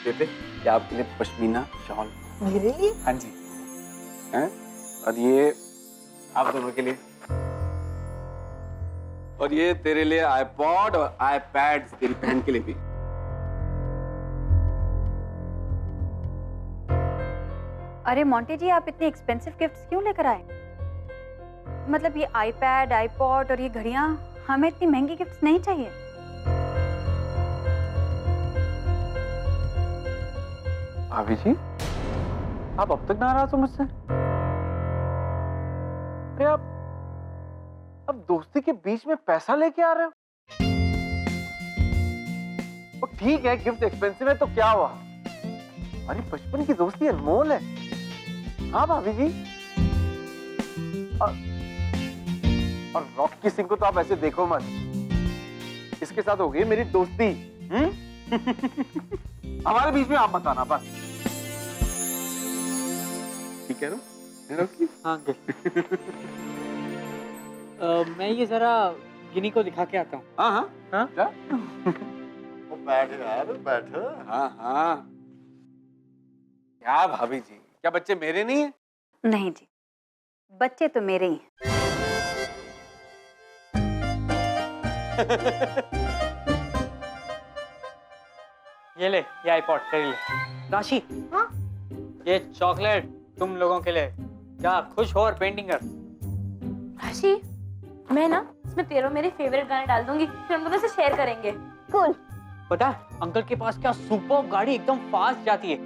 बेटे, ये आपके लिए पश्मीना शॉल। मेरे लिए? हाँ जी। हैं? और ये आप दोनों के लिए। और ये तेरे लिए आईपॉड और आईपैड तेरी बहन के लिए भी। अरे मोंटी जी, आप इतने एक्सपेंसिव गिफ्ट्स क्यों लेकर आए? मतलब ये आईपैड, आईपॉड और ये घड़ियां, हमें इतनी महंगी गिफ्ट्स नहीं चाहिए। भाभी जी, आप अब तक नाराज हो मुझसे? अरे आप अब दोस्ती के बीच में पैसा लेके आ रहे हो? और ठीक है, गिफ्ट एक्सपेंसिव है तो क्या हुआ? अरे बचपन की दोस्ती अनमोल है। हाँ भाभी जी। और रॉकी सिंह को तो आप ऐसे देखो मत। इसके साथ हो गई मेरी दोस्ती। हमारे बीच में आप बताना बस। ठीक है ना रॉकी? हाँ मैं ये जरा गिनी को दिखा के आता हूँ। हाँ हाँ हाँ? क्या? वो बैठ यार, बैठ। हाँ हाँ। क्या भाभी जी, क्या बच्चे मेरे नहीं है? नहीं जी, बच्चे तो मेरे ही हैं। ये ले, ये आईपॉड तेरे लिए। राशि, हाँ? ये चॉकलेट तुम लोगों के लिए। जा खुश हो और पेंटिंग कर। राशि, मैं ना इसमें तेरे मेरे फेवरेट गाने डाल दूंगी, फिर हम दोनों से शेयर करेंगे। कूल। पता है अंकल के पास क्या सुपर गाड़ी एकदम फास्ट जाती है।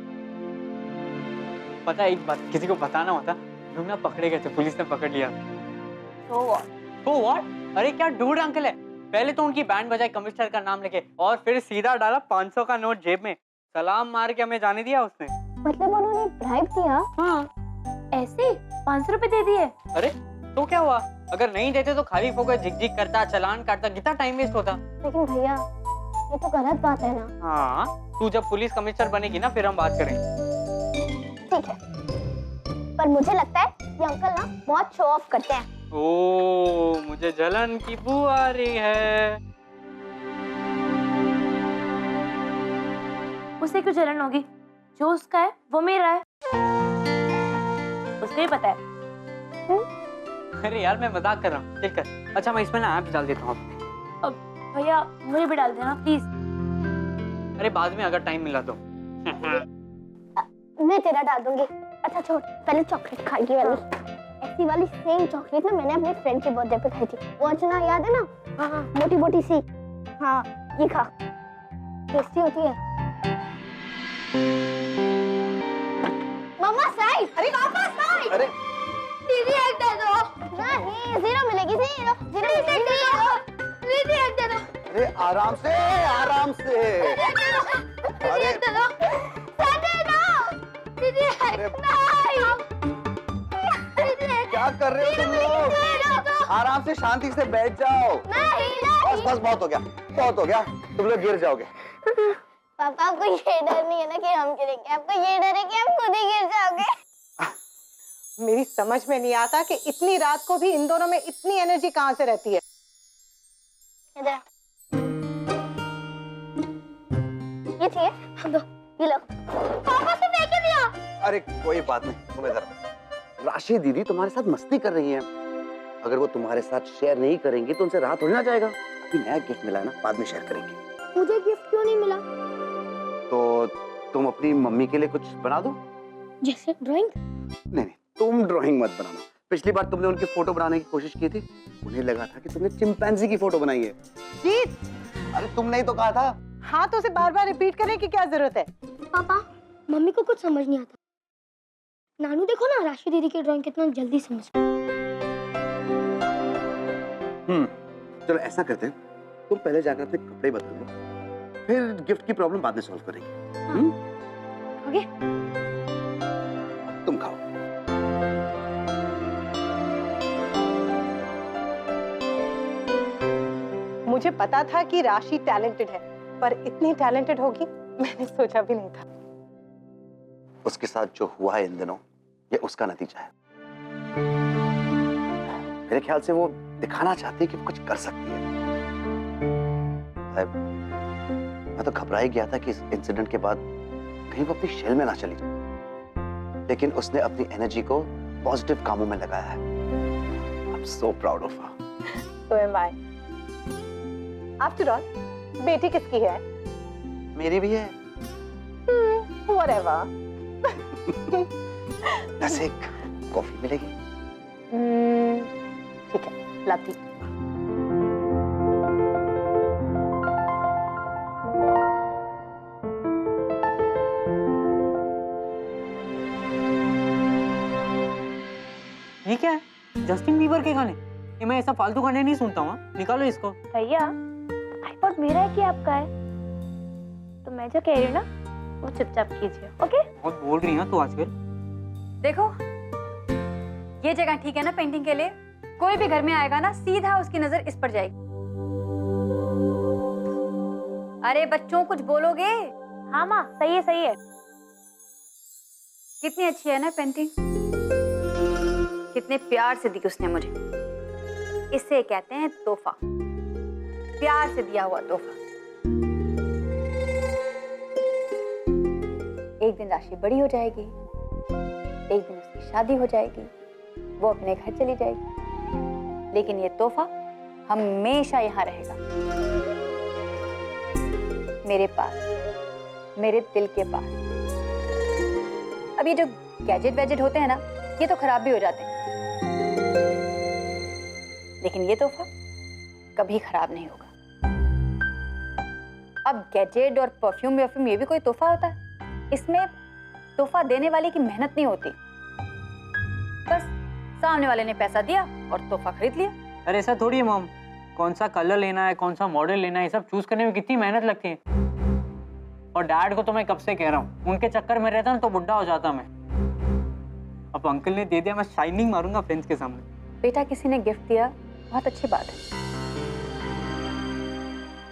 पता है एक बात किसी को बताना होता, हम ना पकड़े गए थे, पुलिस ने पकड़ लिया। So what? तो व्हाट? अरे क्या डूड अंकल है। पहले तो उनकी बैंड बजाई कमिश्नर का नाम लेके और फिर सीधा डाला 500 का नोट जेब में। सलाम मार के हमें जाने दिया उसने। मतलब उन्होंने ब्राइब दिया? हाँ। ऐसे 500 रुपए दे दिए? अरे तो क्या हुआ, अगर नहीं देते तो खाली फोकस झिक-झिक करता, चलान काटता, कितना टाइम वेस्ट होता। लेकिन भैया ये तो गलत बात है ना। हाँ, तू जब पुलिस कमिश्नर बनेगी ना फिर हम बात करेंगे। ठीक है, पर मुझे लगता है ये अंकल ना बहुत शो ऑफ करते हैं। ओ, मुझे जलन की बू आ रही है। उसे क्यों जलन होगी? जो उसका है वो मेरा है, उसको ही पता है। अरे यार मैं मजाक कर रहा हूँ, चल कर। अच्छा मैं इसमें ना ऐप डाल देता हूँ अपने। भैया मुझे भी डाल देना प्लीज। अरे बाद में अगर टाइम मिला तो। मैं तेरा डाल दूंगी। अच्छा छोड़, पहले चॉकलेट खा ये वाली। ऐसी वाली सेम चॉकलेट ना मैंने अपने फ्रेंड के बर्थडे पे खाई थी। वो अर्चना याद है ना? हाँ, मोटी मोटी सी। हाँ ये खा, टेस्टी होती है। मम्मा साइड। अरे पापा साइड। अरे दीदी एक दे दो। नहीं, जीरो मिलेगी, जीरो मिलेगी। दीदी एक दे दो। अरे आराम से, आराम से। दीदी एक दे दो। दे दो। दीदी एक नहीं। क्या कर रहे हो तुम लोग? आराम से शांति से बैठ जाओ। बस बस बहुत हो गया, बहुत हो गया। तुम लोग गिर जाओगे। पापा आपको ये डर नहीं है ना कि हम गिरेंगे? आपको ये डर है कि आप खुद ही गिर जाओगे? मेरी समझ में नहीं आता कि इतनी रात को भी इन दोनों में इतनी एनर्जी कहाँ से रहती है। इधर ये चाहिए? हम दो, ये लो। पापा से फेंक दिया। अरे कोई बात नहीं, तुम इधर आओ। राशि दीदी तुम्हारे साथ मस्ती कर रही हैं। अगर वो तुम्हारे साथ शेयर नहीं करेंगी तो उनसे रात हो ना जाएगा। अभी नया गिफ्ट मिला है ना, बाद में शेयर करेंगे। मुझे गिफ्ट क्यों नहीं मिला? तो तुम अपनी मम्मी के लिए कुछ बना दो। जैसे ड्राइंग? नहीं, तुम ड्राइंग मत बनाना। पिछली बार तुमने उनकी फोटो बनाने की कोशिश की थी, उन्हें लगा था कि तुमने चिंपैंजी की फोटो बनाई है। जीत, अरे तुमने ही तो कहा था। हाँ तो उसे बार बार रिपीट करने की क्या जरूरत है? पापा मम्मी को कुछ समझ नहीं आता। नानू देखो ना, राशि दीदी की ड्राइंग कितना जल्दी समझ। चलो ऐसा करते हैं, तुम पहले जाकर अपने कपड़े बदल लो, फिर गिफ्ट की प्रॉब्लम बाद में सॉल्व करेंगे। ओके। तुम खाओ। मुझे पता था कि राशि टैलेंटेड है, पर इतनी टैलेंटेड होगी मैंने सोचा भी नहीं था। उसके साथ जो हुआ है इन दिनों, ये उसका नतीजा है। मेरे ख्याल से वो दिखाना चाहती है कि वो कुछ कर सकती है। मैं तो घबरा ही गया था कि इस इंसिडेंट के बाद कहीं वो अपनी शेल में ना चली जाए। लेकिन उसने अपनी एनर्जी को पॉजिटिव कामों में लगाया है। I am so proud of her. So am I. After all, बेटी किसकी है? मेरी भी है। Whatever. वैसे कॉफी मिलेगी? ठीक है, लाती। ये क्या है? जस्टिन बीबर के गाने? ये मैं ऐसा फालतू गाने नहीं सुनता हूँ। निकालो इसको। भैया आईपॉड मेरा है कि आपका है? तो मैं जो कह रही हूँ ना वो चुपचाप कीजिए, ओके? बहुत बोल रही है तू आजकल। देखो, ये जगह ठीक है ना पेंटिंग के लिए? कोई भी घर में आएगा ना, सीधा उसकी नजर इस पर जाएगी। अरे बच्चों, कुछ बोलोगे? हाँ माँ, सही है सही है। कितनी अच्छी है ना पेंटिंग, कितने प्यार से दी उसने मुझे। इसे कहते हैं तोहफा, प्यार से दिया हुआ तोहफा। एक दिन राशि बड़ी हो जाएगी, एक दिन उसकी शादी हो जाएगी, वो अपने घर चली जाएगी, लेकिन ये तोहफा हमेशा यहाँ रहेगा, मेरे पास, मेरे दिल के पास। अब ये जो गैजेट वैजेट होते हैं ना, ये तो खराब भी हो जाते हैं, लेकिन ये तोहफा कभी खराब नहीं होगा। अब गैजेट और परफ्यूम व्यूफ्यूम ये भी कोई तोहफा होता है? इसमें तोहफा देने वाले की मेहनत नहीं होती, बस सामने वाले ने पैसा दिया और तोहफा खरीद लिया। अरे ऐसा थोड़ी है मॉम, कौन सा कलर लेना है, कौन सा मॉडल लेना है, ये सब चूज करने में कितनी मेहनत लगती है। और डैड को तो मैं कब से कह रहा हूँ, उनके चक्कर में रहता ना तो बुढ़ा हो जाता मैं। अब अंकल ने दे दिया, मैं शाइनिंग मारूंगा फ्रेंड्स के सामने। बेटा, किसी ने गिफ्ट दिया, बहुत अच्छी बात है,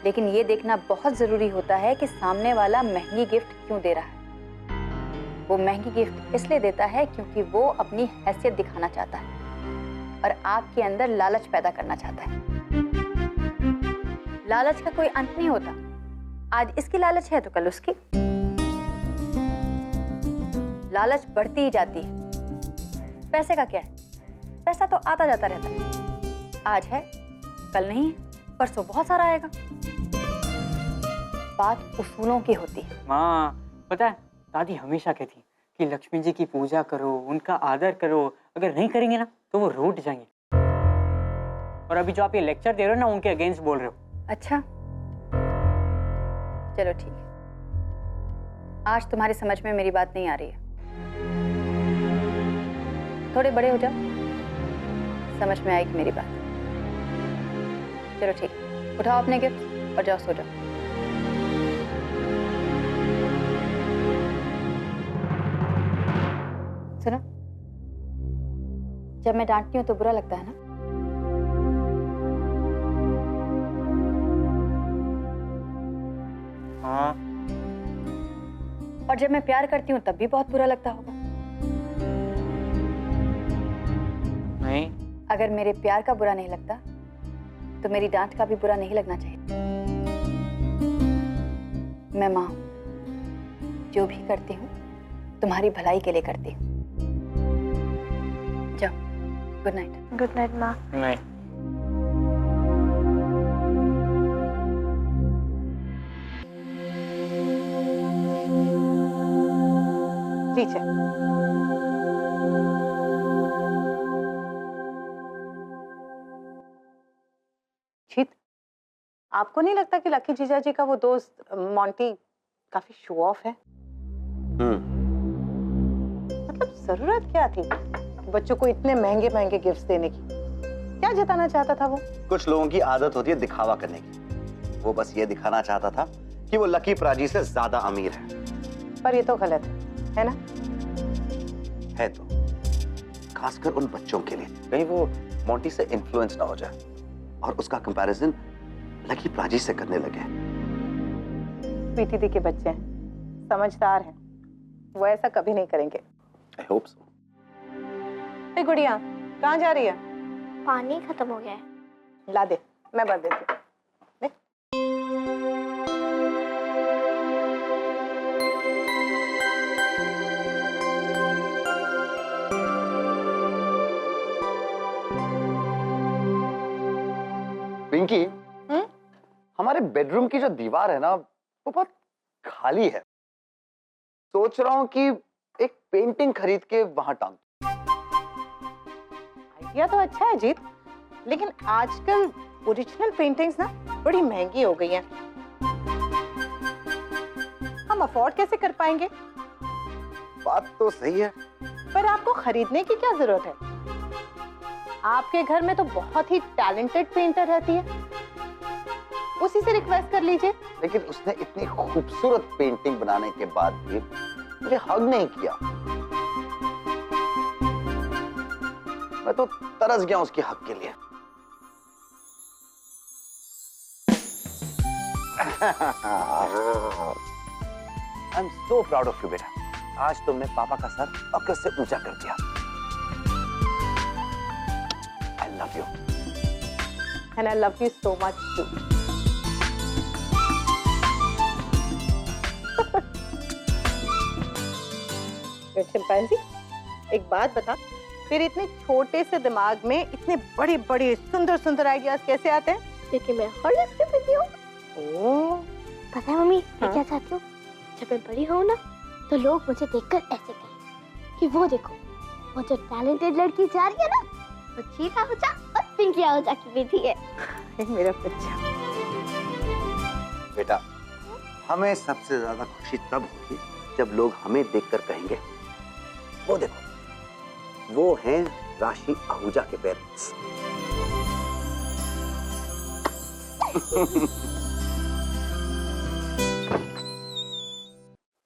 लेकिन ये देखना बहुत जरूरी होता है कि सामने वाला महंगी गिफ्ट क्यों दे रहा है। वो महंगी गिफ्ट इसलिए देता है क्योंकि वो अपनी हैसियत दिखाना चाहता है और आपके अंदर लालच पैदा करना चाहता है। लालच का कोई अंत नहीं होता, आज इसकी लालच है तो कल उसकी। लालच बढ़ती ही जाती है। पैसे का क्या है, पैसा तो आता जाता रहता है, आज है कल नहीं है, परसों बहुत सारा आएगा। बात उसूलों की होती है। माँ, पता है दादी हमेशा कहती कि लक्ष्मी जी की पूजा करो, उनका आदर करो, अगर नहीं करेंगे ना तो वो रूठ जाएंगे। और अभी जो आप ये लेक्चर दे रहे हो ना, उनके अगेंस्ट बोल रहे हो। अच्छा, चलो ठीक है, आज तुम्हारी समझ में मेरी बात नहीं आ रही है, थोड़े बड़े हो जाओ, समझ में आएगी मेरी बात। चलो ठीक है, उठाओ अपने गिफ्ट और जाओ सो जाओ। सुनो, जब मैं डांटती हूँ तो बुरा लगता है ना? हाँ। और जब मैं प्यार करती हूँ तब भी बहुत बुरा लगता होगा। नहीं। अगर मेरे प्यार का बुरा नहीं लगता तो मेरी डांट का भी बुरा नहीं लगना चाहिए। मैं माँ हूँ, जो भी करती हूँ तुम्हारी भलाई के लिए करती हूँ। जाओ, गुड नाइट। गुड नाइट माँ। नहीं। लीजिए। जीत, आपको नहीं लगता कि लकी जीजा जी का वो दोस्त मोंटी काफी शो ऑफ है? मतलब जरूरत क्या थी बच्चों को इतने महंगे महंगे गिफ्ट्स देने की? क्या जताना चाहता था वो? कुछ लोगों की आदत होती है दिखावा करने की। वो बस ये दिखाना चाहता था कि वो लकी प्राची से ज्यादा अमीर है। पर ये तो गलत है ना? है तो, खासकर उन बच्चों के लिए, कहीं वो मोंटी से इन्फ्लुएंस ना हो जाए और उसका कंपैरिजन लकी प्राची से करने लगे। स्वीटी दी के बच्चे हैं, समझदार हैं, वो ऐसा कभी नहीं करेंगे। I hope so. ए गुड़िया, कहाँ जा रही है? पानी खत्म हो गया है। ला दे, मैं भर देती हूँ। ले। बेडरूम की जो दीवार है ना वो बहुत खाली है। सोच रहा हूँ कि एक पेंटिंग खरीद के वहां टांग। आइडिया तो अच्छा है जीत, लेकिन आजकल ओरिजिनल पेंटिंग्स ना बड़ी महंगी हो गई हैं। हम अफोर्ड कैसे कर पाएंगे? बात तो सही है। पर आपको खरीदने की क्या जरूरत है? आपके घर में तो बहुत ही टैलेंटेड पेंटर रहती है, उसी से रिक्वेस्ट कर लीजिए। लेकिन उसने इतनी खूबसूरत पेंटिंग बनाने के बाद भी मुझे हग नहीं किया। मैं तो तरस गया उसकी हक के लिए। I am so proud of you बेटा। आज तुमने पापा का सर फक्र से ऊंचा कर दिया। I love you. And I love you so much too. Chimpanzee, एक बात बता, तेरे इतने छोटे से दिमाग में इतने बड़े बड़े सुंदर सुंदर आइडियाज कैसे आते हैं? क्योंकि मैं हॉलिडेज पे पीती हूँ। ओह, पता है मम्मी, हाँ? मैं क्या चाहती हूँ? जब मैं बड़ी हूँ ना, तो लोग मुझे देखकर ऐसे कहें कि वो देखो, वो जो टैलेंटेड लड़की जा रही है ना, वो चीता आहूजा और पिंकी आहूजा की बेटी है। मेरा बच्चा। बेटा, हमें सबसे ज्यादा खुशी तब होगी जब लोग हमें देखकर कहेंगे, वो देखो, वो हैं राशि आहूजा के पेरेंट्स।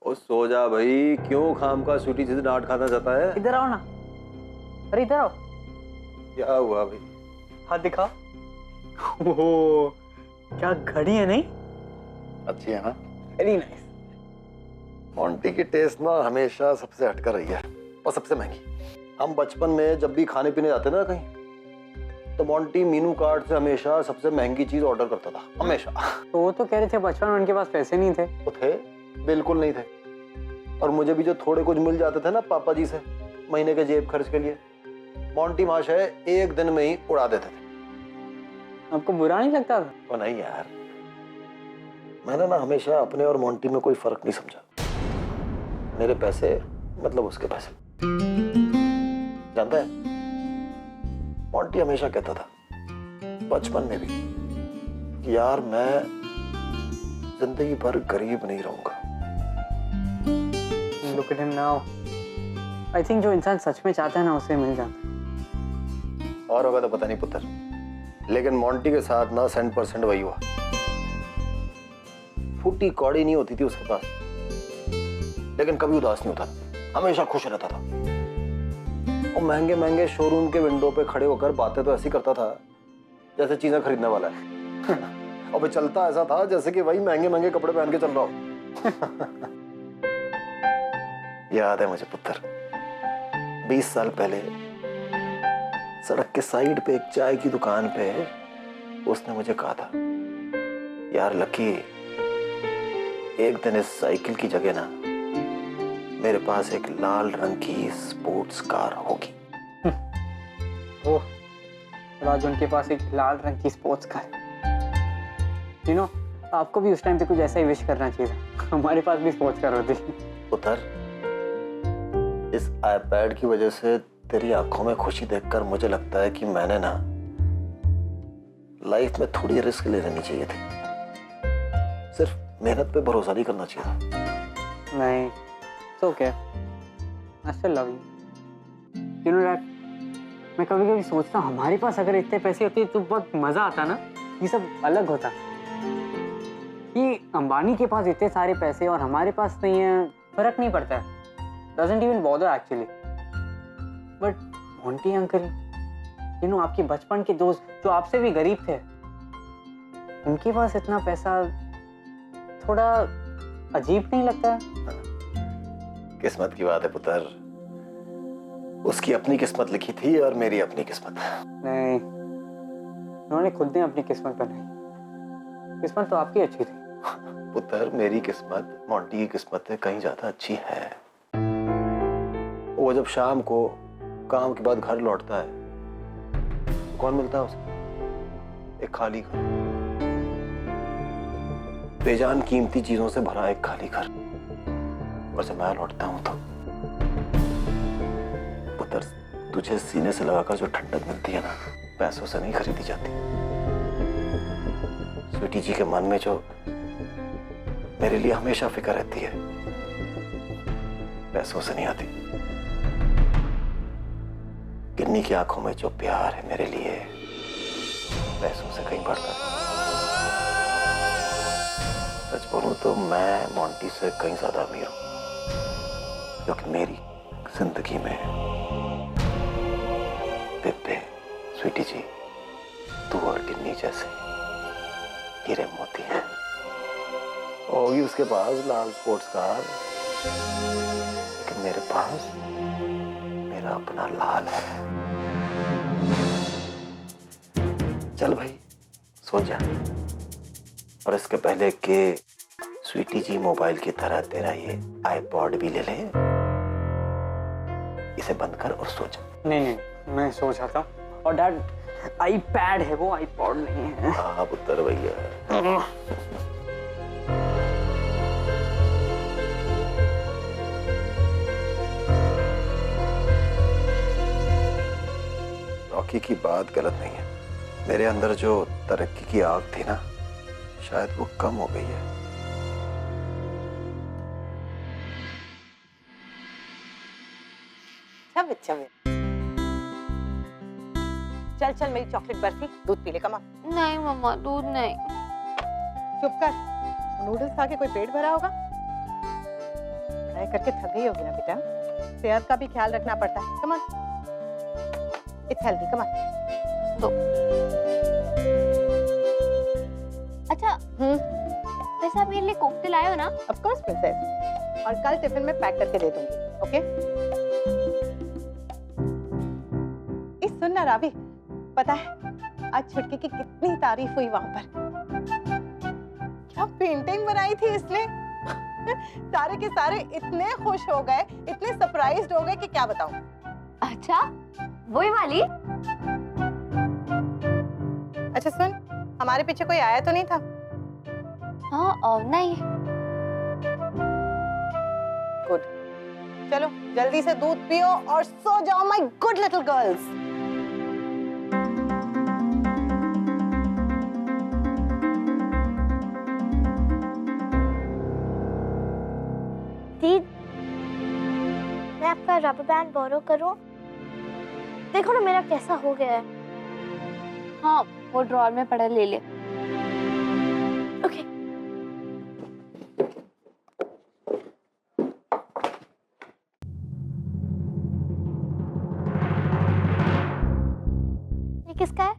ओ सो जा भाई, क्यों खाम का सूटी से डांट खाना चाहता है? इधर आओ ना। अरे इधर आओ। क्या हुआ भाई? हाथ दिखा। ओह, क्या घड़ी है नहीं? अच्छी है ना? Very nice. मोंटी की टेस्ट ना हमेशा सबसे हटकर रही है और सबसे महंगी। हम बचपन में जब भी खाने पीने जाते ना कहीं, तो मोंटी मीनू कार्ड से हमेशा सबसे महंगी चीज ऑर्डर करता था, हमेशा। तो वो तो कह रहे थे बचपन में उनके पास पैसे नहीं थे। वो थे, बिल्कुल नहीं थे। और मुझे भी जो थोड़े कुछ मिल जाते थे ना पापा जी से महीने के जेब खर्च के लिए, मोंटी महाशय एक दिन में ही उड़ा देते थे। आपको बुरा नहीं लगता था? वो नहीं यार, मैंने ना हमेशा अपने और मोंटी में कोई फर्क नहीं समझा। मेरे पैसे मतलब उसके पैसे। जानता है, मोंटी हमेशा कहता था बचपन में भी कि यार मैं जिंदगी भर गरीब नहीं रहूंगा। Look at him now. I think जो इंसान सच में चाहता है ना, उसे मिल जाता है। और होगा तो पता नहीं पुत्र, लेकिन मोंटी के साथ ना 100% वही हुआ। फूटी कौड़ी नहीं होती थी उसके पास, लेकिन कभी उदास नहीं होता, हमेशा खुश रहता था। वो महंगे महंगे शोरूम के विंडो पे खड़े होकर बातें तो ऐसी करता था जैसे चीजें खरीदने वाला है। और वो चलता ऐसा था जैसे कि वही महंगे महंगे कपड़े पहन के चल रहा हो। याद है मुझे पुत्र, 20 साल पहले सड़क के साइड पे एक चाय की दुकान पे उसने मुझे कहा था, यार लकी, एक दिन इस साइकिल की जगह ना मेरे पास एक लाल रंग की स्पोर्ट्स कार होगी। ओह, और आज उनके पास एक लाल रंग की स्पोर्ट्स कार। यू नो, आपको भी उस टाइम पे कुछ ऐसा ही विश करना चाहिए था। हमारे पास भी स्पोर्ट्स कार होती। उधर इस आईपैड की वजह से तेरी आंखों में खुशी देखकर मुझे लगता है कि मैंने ना लाइफ में थोड़ी रिस्क ले लेनी चाहिए थी। सिर्फ मेहनत पे भरोसा नहीं करना चाहिए था। नहीं, तो क्या, I still love you. You know that, मैं कभी कभी सोचता हूँ हमारे पास अगर इतने पैसे होते तो बहुत मजा आता ना, ये सब अलग होता। ये अंबानी के पास इतने सारे पैसे और हमारे पास नहीं है, फर्क नहीं पड़ता है। Doesn't even bother actually. But Monty uncle, you know, आपके बचपन के दोस्त जो आपसे भी गरीब थे, उनके पास इतना पैसा थोड़ा अजीब नहीं लगता? किस्मत की बात है पुत्र, उसकी अपनी किस्मत लिखी थी और मेरी अपनी किस्मत। नहीं, उन्होंने खुद ने अपनी किस्मत बनाई। किस्मत तो आपकी अच्छी थी। पुत्र, मेरी किस्मत मोंटी की किस्मत से कहीं ज्यादा अच्छी है। वो जब शाम को काम के बाद घर लौटता है, कौन मिलता है उसे? एक खाली घर। बेजान कीमती चीजों से भरा एक खाली घर, और जब मैं लौटता हूं तो पुत्र, तुझे सीने से लगाकर जो ठंडक मिलती है ना, पैसों से नहीं खरीदी जाती। स्वीटी जी के मन में जो मेरे लिए हमेशा फिक्र रहती है, पैसों से नहीं आती। गिन्नी की आंखों में जो प्यार है मेरे लिए, पैसों से कहीं बढ़कर। सच बोलूं तो मैं मोंटी से कहीं ज्यादा अमीर हूं, क्योंकि मेरी जिंदगी में बेबे, स्वीटी जी, तू और गिन्नी जैसे हीरे मोती हैं। होगी उसके पास लाल स्पोर्ट्स कार, लेकिन मेरे पास मेरा अपना लाल है। चल भाई सो जा, और इसके पहले कि स्वीटी जी मोबाइल की तरह तेरा ये आईपॉड भी ले ले, इसे बंद कर और सो जा। नहीं नहीं, मैं सो जाता हूँ। और डैड, आईपैड है वो, आईपॉड नहीं है। हाँ पुत्र भैया। रॉकी की बात गलत नहीं है। मेरे अंदर जो तरक्की की आग थी ना, शायद वो कम हो गई है। छबे चल चल, मेरी चॉकलेट बर्फी, दूध पी ले। कमा। नहीं मम्मा, दूध नहीं। चुप कर, नूडल्स खा के कोई पेट भरा होगा? पढ़ाई करके थक गई होगी ना बेटा, सेहत का भी ख्याल रखना पड़ता है। Come on, it's healthy. Come on, दो। अच्छा, वैसे आप मेरे लिए कोफ्ते लाए हो ना? ऑफ कोर्स प्रिंसेस, और कल टिफिन में पैक करके दे दूंगी। ओके? इस सुन ना रावी, पता है आज छुटकी की कितनी तारीफ हुई वहां पर। क्या पेंटिंग बनाई थी इसने। सारे के सारे इतने खुश हो गए, इतने सरप्राइज्ड हो गए कि क्या बताऊं। अच्छा, वही वाली? अच्छा सुन, हमारे पीछे कोई आया तो नहीं था? हाँ, नहीं। गुड, चलो जल्दी से दूध पियो और सो जाओ माय गुड लिटिल गर्ल्स। दीद, मैं आपका रबर बैंड बोरो करूं? देखो ना मेरा कैसा हो गया है। हाँ, वो ड्रॉर में पड़ा, ले ले। ओके। ये किसका है?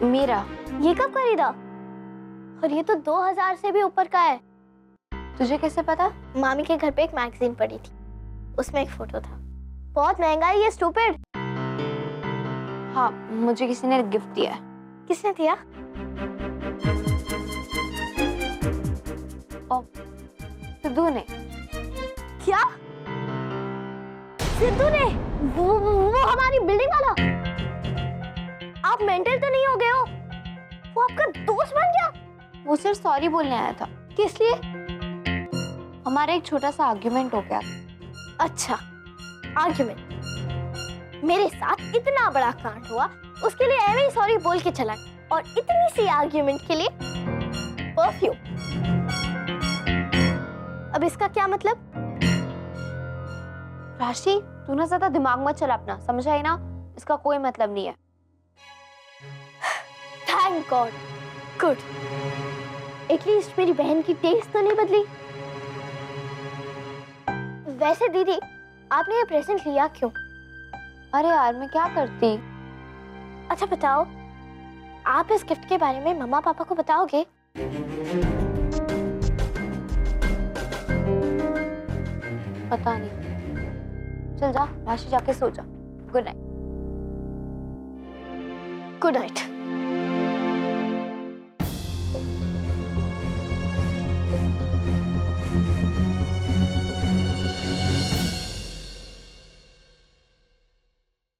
मेरा। ये कब खरीदा? और ये तो 2000 से भी ऊपर का है। तुझे कैसे पता? मामी के घर पे एक मैगजीन पड़ी थी, उसमें एक फोटो था। बहुत महंगा है ये, स्टूपिड। हाँ, मुझे किसी ने गिफ्ट दिया है। किसने दिया? सिद्धू ने। क्या? सिद्धू ने? वो हमारी बिल्डिंग वाला? आप मेंटल तो नहीं हो गए हो? वो आपका दोस्त बन गया? वो सिर्फ सॉरी बोलने आया था। किस लिए? हमारा एक छोटा सा आर्ग्यूमेंट हो गया। अच्छा, आर्ग्यूमेंट। मेरे साथ इतना बड़ा कांड हुआ, उसके लिए ऐਵੇਂ ही सॉरी बोल के चला, और इतनी सी आर्ग्यूमेंट के लिए परफ्यूम। अब इसका क्या मतलब? राशि, तू ना ज्यादा दिमाग मत चला अपना, समझ आई ना? इसका कोई मतलब नहीं है। Thank God, good. एटलीस्ट मेरी बहन की टेस्ट तो नहीं बदली। वैसे दीदी, आपने ये प्रेजेंट लिया क्यों? अरे यार, मैं क्या करती। अच्छा बताओ, आप इस गिफ्ट के बारे में मम्मा पापा को बताओगे? पता नहीं। चल जा, राशि, जाके सो जा। Good night. Good night.